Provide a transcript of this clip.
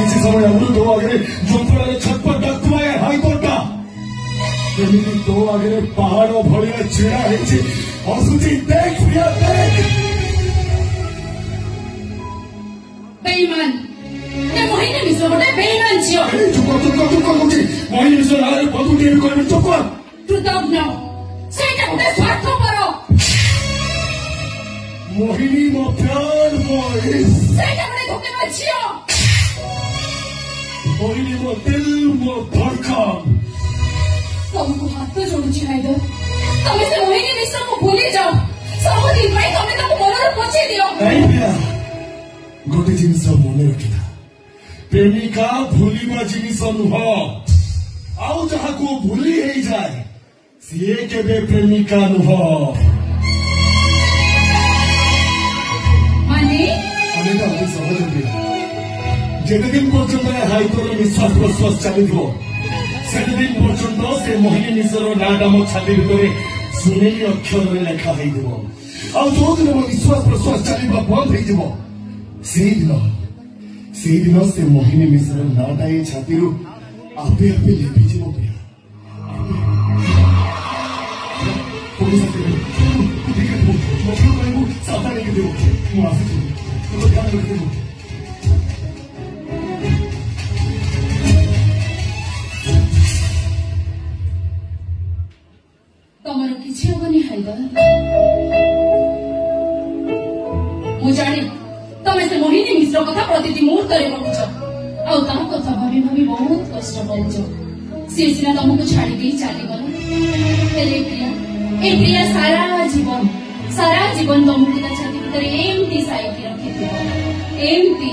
किसी समय अमृत तो आगे जंतुड़ा छटपट डाकुआ हाई कोर्टा केमिति तो आगे पहाड़ भलिया छिड़ा है हसुची देख प्रिया देख बेईमान ए मोहिनी मिश्र गोटे बेईमान झियो चुप मोहिनी मिश्र नारे बधु टीवी करबे चुप कृतज्ञ सेटा गोटे स्वार्थपर मोहिनी मो प्यार मोहिस सेटा गोटे धोखेबाज झियो मोहिनी मो दिल मो धड़कन तुमको हाथ जोड़ुची हाइदर तमे से मोहिनी मिश्र को भूली जाओ सबुदिन भाई तमे ताको मनर पछे दियो नहीं प्रिया गोटे जिनिस मन रखिथा प्रेमिका भूलिबा जिनिस नुह आउ जहाको भूली हे जाए सीए केबे प्रेमिका नुह माने तो अति सहज प्रिया जेते दिन पर्यंत हाइतोर विश्वास प्रश्वास चलिथो सेते दिन पर्यंत से मोहिनी मिश्र नाटा मो छाती भितरे सुनेली अक्षर रे लेखा होई दिबो आ जो दिन मो विश्वास प्रश्वास चलिबा बंद होई दिबो से दिन से मोहिनी मिश्र नाटा ये छाती रु आपे आपे लेपी जीवो प्रिया पुलिस सावधान के देव मु आसी तो ध्यान रखिबो तमर किछि होबनी हाइदर मु जाने तमे से मोहिनी मिश्र कथा प्रतिटी मुहूर्त रे भाबुछ आ ता कथा भाबी भाबी बहुत कष्ट पाउछ से सिना तुमको छाड़ी दे चली गलो तेरे प्रिया सारा जीवन तुमको ता छाती भीतर एमती साइकी रखिथिबो एमती